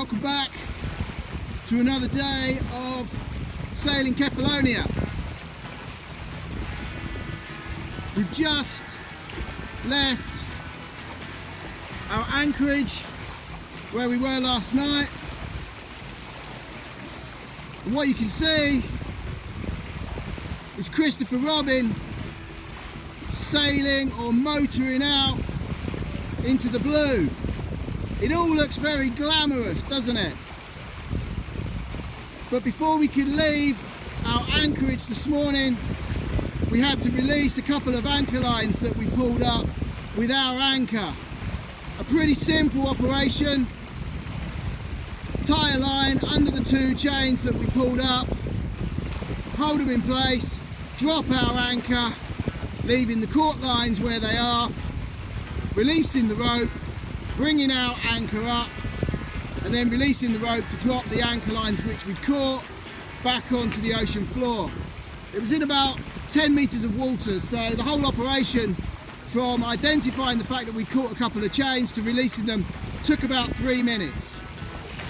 welcome back to another day of sailing Kefalonia. We've just left our anchorage where we were last night, and what you can see is Christopher Robin sailing or motoring out into the blue. It all looks very glamorous, doesn't it? But before we could leave our anchorage this morning, we had to release a couple of anchor lines that we pulled up with our anchor. A pretty simple operation. Tie a line under the two chains that we pulled up, hold them in place, drop our anchor, leaving the caught lines where they are, releasing the rope, bringing our anchor up, and then releasing the rope to drop the anchor lines which we caught back onto the ocean floor. It was in about 10 meters of water, so the whole operation, from identifying the fact that we caught a couple of chains to releasing them, took about 3 minutes.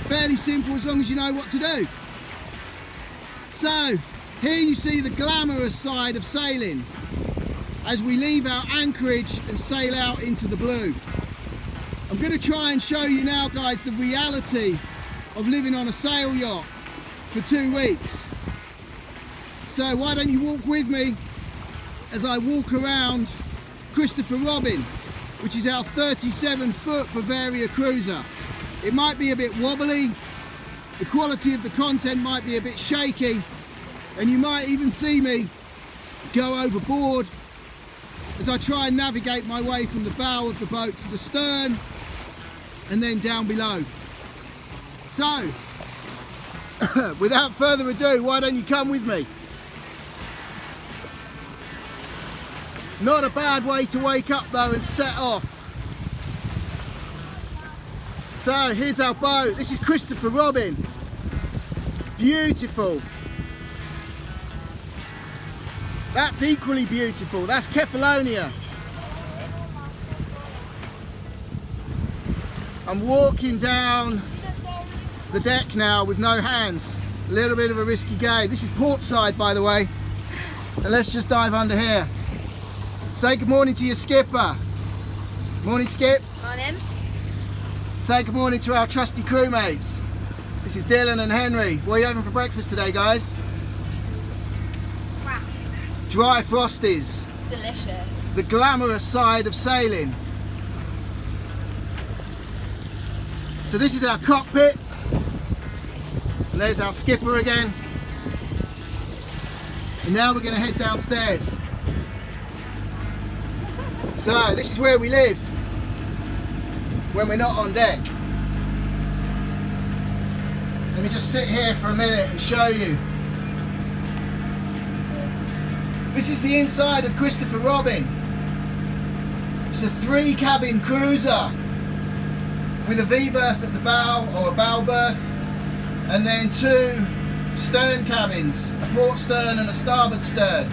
Fairly simple as long as you know what to do. So here you see the glamorous side of sailing as we leave our anchorage and sail out into the blue. I'm going to try and show you now, guys, the reality of living on a sail yacht for 2 weeks. So why don't you walk with me as I walk around Christopher Robin, which is our 37-foot Bavaria cruiser. It might be a bit wobbly, the quality of the content might be a bit shaky, and you might even see me go overboard as I try and navigate my way from the bow of the boat to the stern and then down below. So, without further ado, why don't you come with me? Not a bad way to wake up though and set off. So here's our boat. This is Christopher Robin. Beautiful. That's equally beautiful. That's Kefalonia. I'm walking down the deck now with no hands. A little bit of a risky game. This is port side, by the way. And let's just dive under here. Say good morning to your skipper. Morning, Skip. Morning. Say good morning to our trusty crewmates. This is Dylan and Henry. What are you having for breakfast today, guys? Crap. Dry Frosties. Delicious. The glamorous side of sailing. So this is our cockpit. And there's our skipper again. And now we're going to head downstairs. So this is where we live when we're not on deck. Let me just sit here for a minute and show you. This is the inside of Christopher Robin. It's a 3-cabin cruiser with a V-berth at the bow, or a bow berth, and then 2 stern cabins, a port stern and a starboard stern.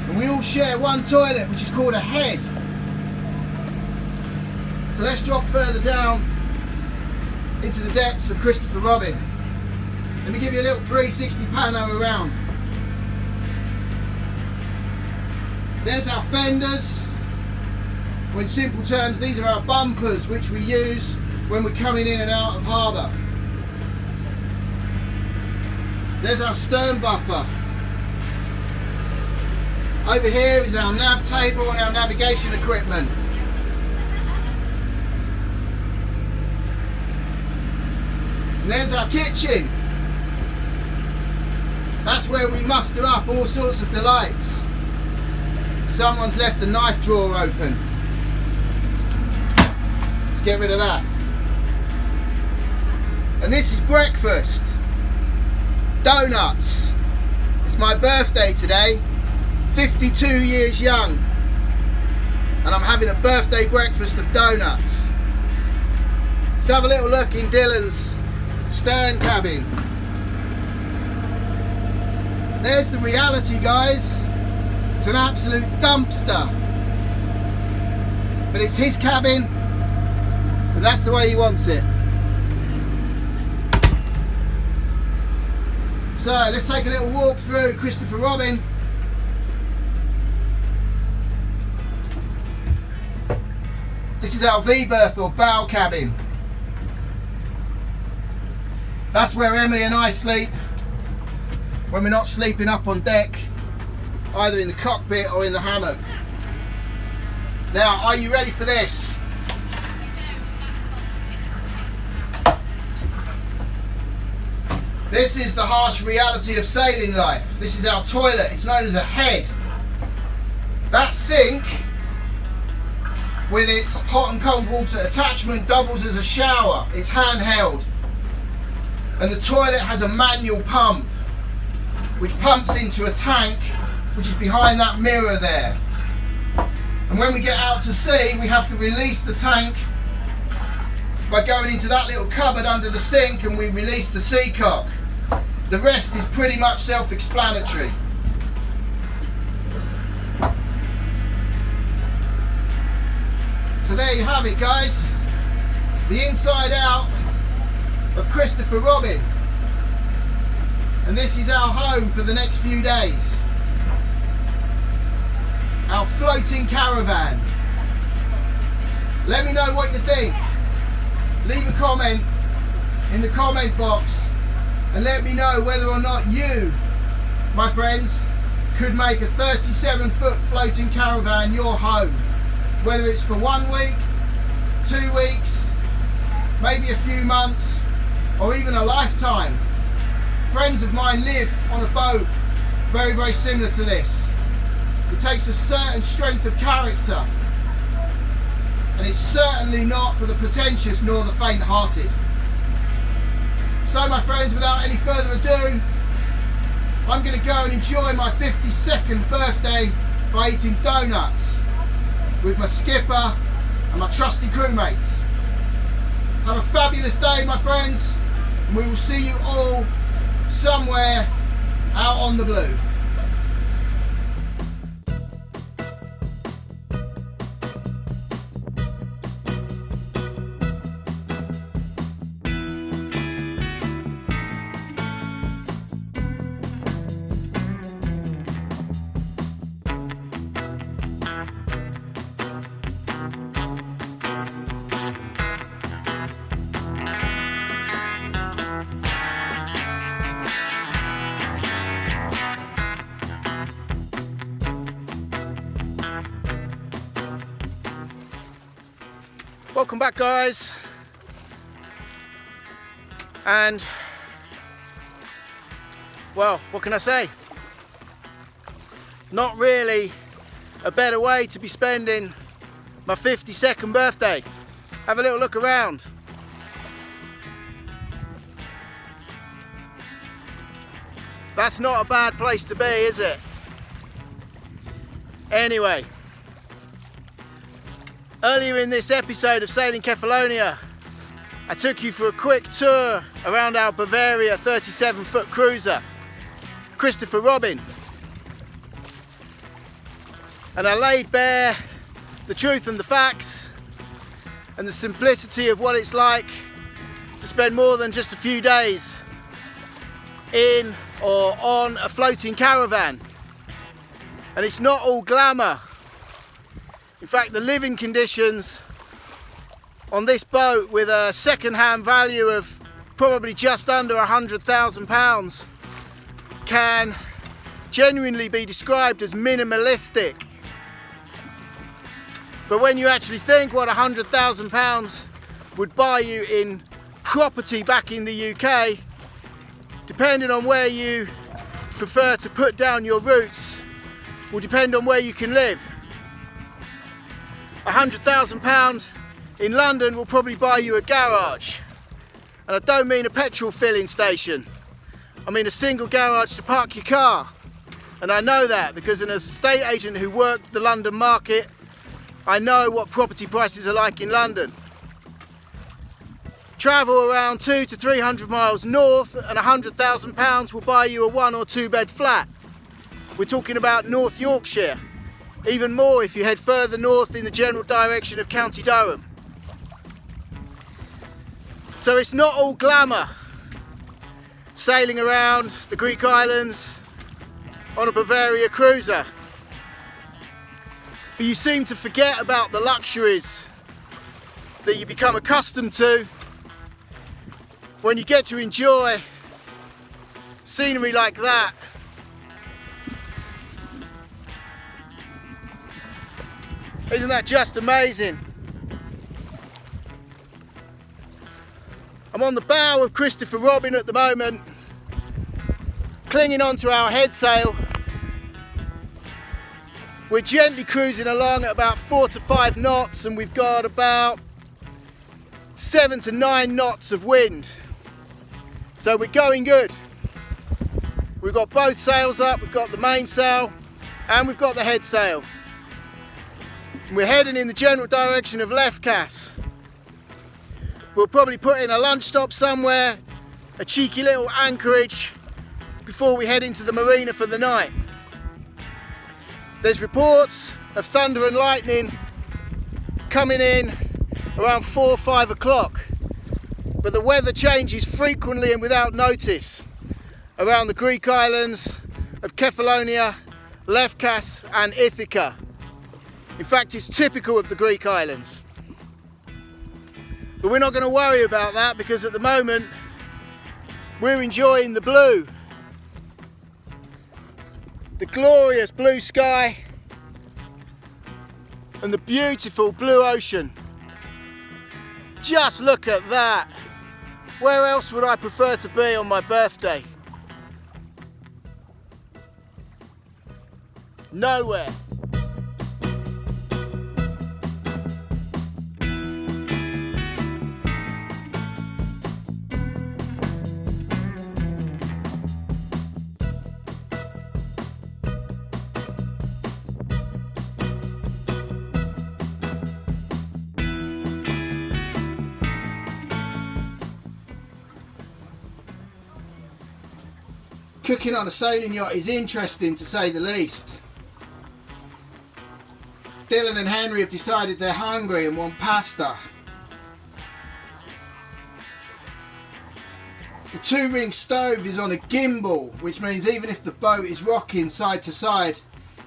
And we all share one toilet, which is called a head. So let's drop further down into the depths of Christopher Robin. Let me give you a little 360 pano around. There's our fenders. Or in simple terms, these are our bumpers, which we use when we're coming in and out of harbour. There's our stern buffer. Over here is our nav table and our navigation equipment. And there's our kitchen. That's where we muster up all sorts of delights. Someone's left the knife drawer open. Let's get rid of that. And this is breakfast. Donuts. It's my birthday today. 52 years young. And I'm having a birthday breakfast of donuts. Let's have a little look in Dylan's stern cabin. There's the reality, guys. It's an absolute dumpster. But it's his cabin, and that's the way he wants it. So let's take a little walk through Christopher Robin. This is our V-berth or bow cabin. That's where Emily and I sleep when we're not sleeping up on deck, either in the cockpit or in the hammock. Now, are you ready for this? This is the harsh reality of sailing life. This is our toilet. It's known as a head. That sink, with its hot and cold water attachment, doubles as a shower. It's handheld. And the toilet has a manual pump, which pumps into a tank, which is behind that mirror there. And when we get out to sea, we have to release the tank by going into that little cupboard under the sink, and we release the seacock. The rest is pretty much self-explanatory. So there you have it, guys. The inside out of Christopher Robin. And this is our home for the next few days. Our floating caravan. Let me know what you think. Leave a comment in the comment box and let me know whether or not you, my friends, could make a 37-foot floating caravan your home. Whether it's for 1 week, 2 weeks, maybe a few months, or even a lifetime. Friends of mine live on a boat very, very similar to this. It takes a certain strength of character, and it's certainly not for the pretentious nor the faint-hearted. So my friends, without any further ado, I'm going to go and enjoy my 52nd birthday by eating donuts with my skipper and my trusty crewmates. Have a fabulous day, my friends, and we will see you all somewhere out on the blue. Welcome back, guys, and well, what can I say? Not really a better way to be spending my 52nd birthday. Have a little look around. That's not a bad place to be, is it? Anyway, earlier in this episode of Sailing Kefalonia, I took you for a quick tour around our Bavaria 37-foot cruiser, Christopher Robin. And I laid bare the truth and the facts and the simplicity of what it's like to spend more than just a few days in or on a floating caravan. And it's not all glamour. In fact, the living conditions on this boat, with a second-hand value of probably just under £100,000, can genuinely be described as minimalistic. But when you actually think what £100,000 would buy you in property back in the UK, depending on where you prefer to put down your roots, will depend on where you can live. £100,000 in London will probably buy you a garage. And I don't mean a petrol filling station. I mean a single garage to park your car. And I know that because as an estate agent who worked the London market, I know what property prices are like in London. Travel around 200 to 300 miles north and £100,000 will buy you a 1 or 2 bed flat. We're talking about North Yorkshire. Even more if you head further north in the general direction of County Durham. So it's not all glamour. sailing around the Greek islands on a Bavaria cruiser. But you seem to forget about the luxuries that you become accustomed to when you get to enjoy scenery like that. Isn't that just amazing? I'm on the bow of Christopher Robin at the moment, clinging onto our head sail. We're gently cruising along at about 4 to 5 knots, and we've got about 7 to 9 knots of wind. So we're going good. We've got both sails up, we've got the mainsail and we've got the head sail. And we're heading in the general direction of Lefkas. We'll probably put in a lunch stop somewhere, a cheeky little anchorage before we head into the marina for the night. There's reports of thunder and lightning coming in around 4 or 5 o'clock, but the weather changes frequently and without notice around the Greek islands of Kefalonia, Lefkas and Ithaca. In fact, it's typical of the Greek islands. But we're not going to worry about that, because at the moment we're enjoying the blue. The glorious blue sky and the beautiful blue ocean. Just look at that. Where else would I prefer to be on my birthday? Nowhere. Cooking on a sailing yacht is interesting, to say the least. Dylan and Henry have decided they're hungry and want pasta. The 2-ring stove is on a gimbal, which means even if the boat is rocking side to side,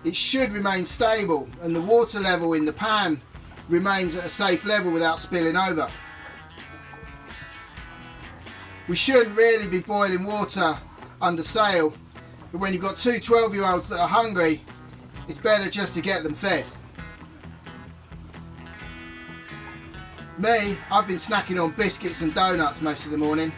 it should remain stable, and the water level in the pan remains at a safe level without spilling over. We shouldn't really be boiling water under sail, but when you've got 2 12-year-olds that are hungry, it's better just to get them fed. Me, I've been snacking on biscuits and donuts most of the morning.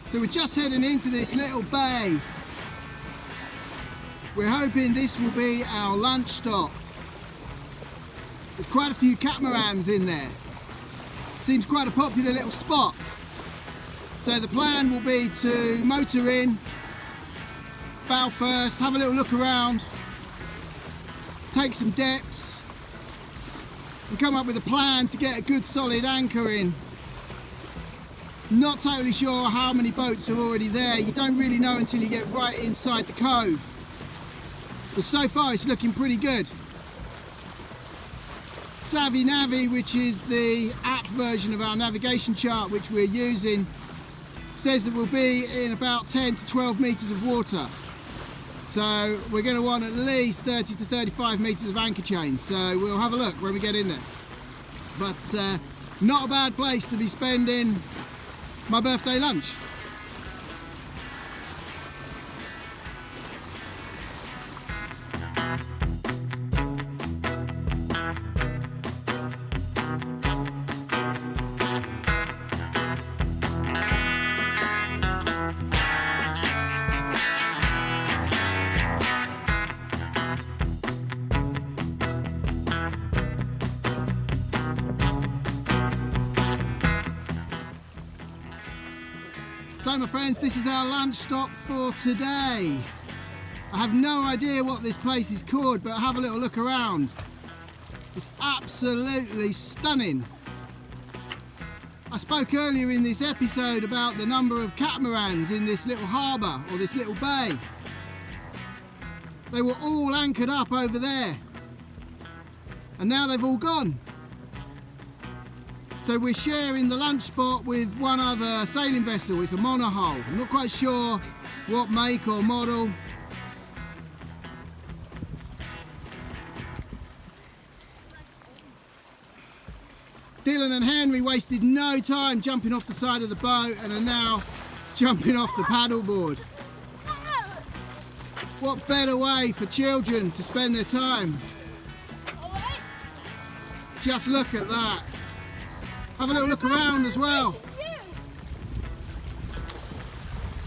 So we're just heading into this little bay. We're hoping this will be our lunch stop. There's quite a few catamarans in there. Seems quite a popular little spot. So the plan will be to motor in, bow first, have a little look around, take some depths, and come up with a plan to get a good solid anchor in. Not totally sure how many boats are already there. You don't really know until you get right inside the cove. But so far it's looking pretty good. Savvy Navi, which is the app version of our navigation chart which we're using, says that we'll be in about 10 to 12 metres of water. So we're going to want at least 30 to 35 metres of anchor chain. So we'll have a look when we get in there. But not a bad place to be spending my birthday lunch. So my friends, this is our lunch stop for today. I have no idea what this place is called, but have a little look around. It's absolutely stunning. I spoke earlier in this episode about the number of catamarans in this little harbour, or this little bay. They were all anchored up over there, and now they've all gone. So we're sharing the lunch spot with one other sailing vessel. It's a monohull. I'm not quite sure what make or model. Dylan and Henry wasted no time jumping off the side of the boat and are now jumping off the paddleboard. What better way for children to spend their time? Just look at that. Have a little look around as well.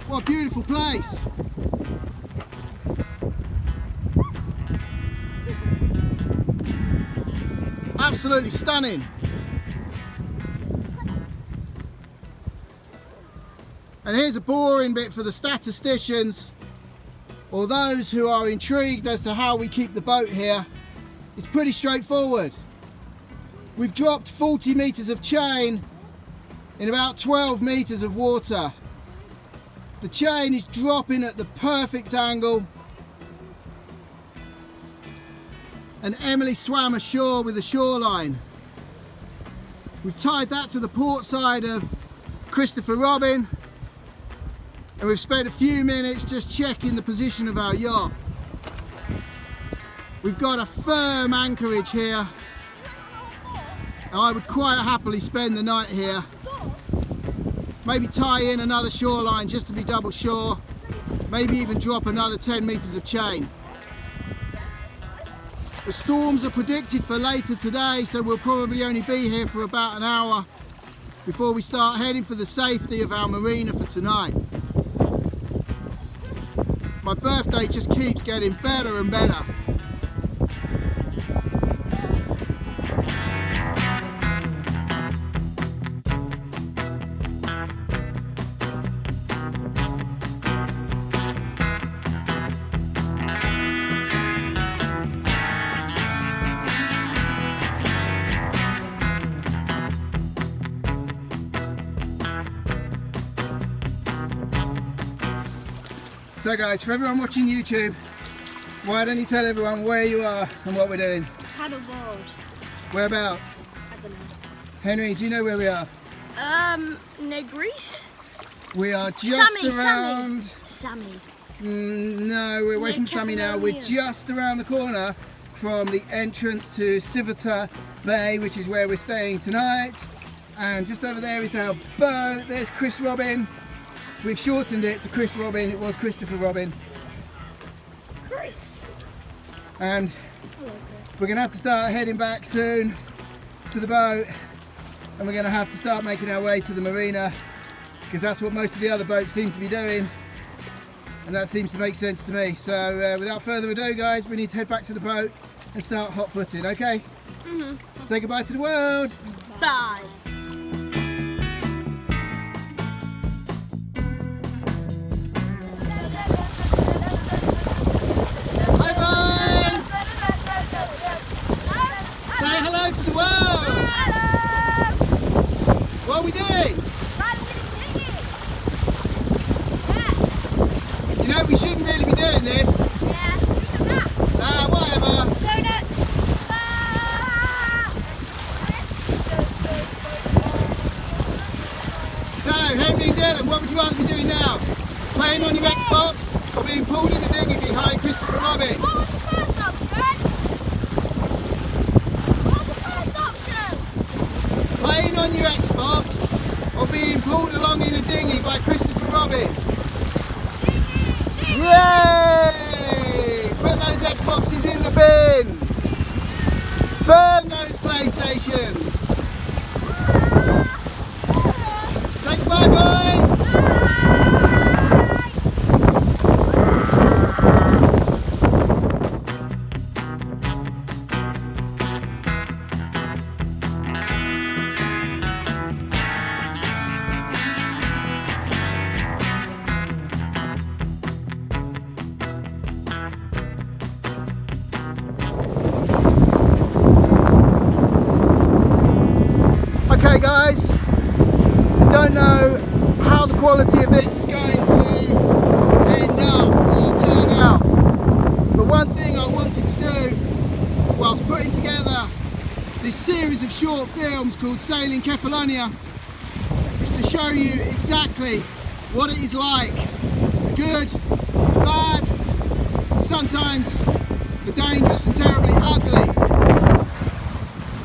What a beautiful place. Absolutely stunning. And here's a boring bit for the statisticians, or those who are intrigued as to how we keep the boat here. It's pretty straightforward. We've dropped 40 metres of chain in about 12 metres of water. The chain is dropping at the perfect angle. And Emily swam ashore with the shoreline. We've tied that to the port side of Christopher Robin. And we've spent a few minutes just checking the position of our yacht. We've got a firm anchorage here. I would quite happily spend the night here. Maybe tie in another shoreline just to be double sure. Maybe even drop another 10 metres of chain. The storms are predicted for later today, so we'll probably only be here for about an hour before we start heading for the safety of our marina for tonight. My birthday just keeps getting better and better. So guys, for everyone watching YouTube, why don't you tell everyone where you are and what we're doing? Paddleboard. Whereabouts? I don't know. Henry, do you know where we are? Near Greece? We are just around... Sammy. No, we're away from Sammy now. We're just around the corner from the entrance to Civita Bay, which is where we're staying tonight. And just over there is our boat. There's Chris Robin. We've shortened it to Chris Robin. It was Christopher Robin. Chris. And we're going to have to start heading back soon to the boat, and we're going to have to start making our way to the marina, because that's what most of the other boats seem to be doing, and that seems to make sense to me. So without further ado guys, we need to head back to the boat and start hot footing, okay? Say goodbye to the world. Bye. To the world! What are we doing? You know, we shouldn't really be doing this. Whatever. Donuts. So, Henry and Dylan, what would you rather be doing now? Playing on your Xbox or being pulled in the dinghy behind Christopher Robin? What was the first option? Playing on your Xbox or being pulled along in a dinghy by Christopher Robin? Yay! Put those Xboxes in the bin! Burn those PlayStations! Say goodbye boys! Bye. don't know how the quality of this is going to end up or turn out. But one thing I wanted to do whilst putting together this series of short films called Sailing Kefalonia is to show you exactly what it is like, the good, the bad, and sometimes the dangerous and terribly ugly.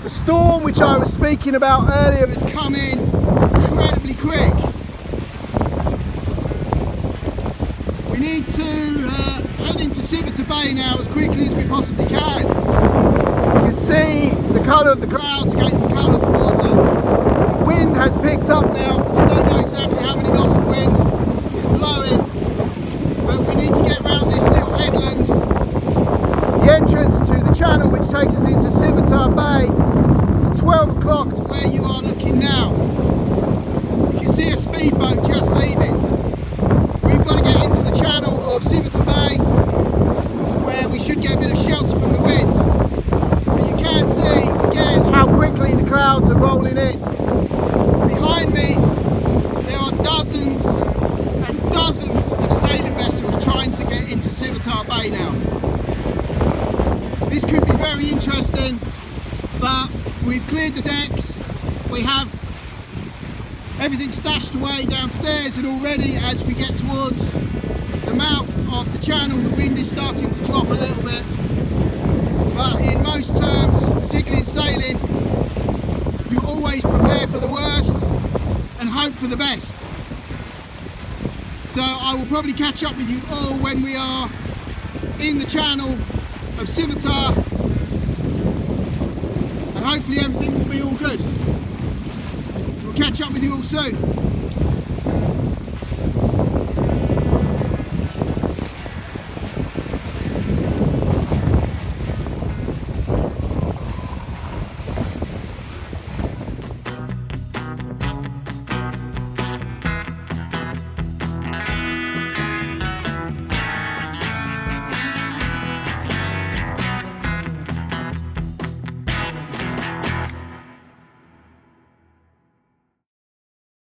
The storm which I was speaking about earlier has come in incredibly quick. We need to head into Civita Bay now as quickly as we possibly can. You can see the colour of the clouds against the colour of the water. The wind has picked up now. I don't know exactly how many knots of wind is blowing, but we need to get around this little headland. The entrance to the channel which takes us into Civita Bay is 12 o'clock to where you are looking now. You can see a speedboat just leaving. We've got to get into the channel of Civita Bay where we should get a bit of shelter from the wind. But you can see again how quickly the clouds are rolling in. Behind me there are dozens and dozens of sailing vessels trying to get into Civita Bay now. This could be very interesting, but we've cleared the decks, we have everything stashed away downstairs, and already as we get towards the mouth of the channel the wind is starting to drop a little bit. But in most terms, particularly in sailing, you always prepare for the worst and hope for the best. So I will probably catch up with you all when we are in the channel of Civita, and hopefully everything will be all good. We'll catch up with you all soon.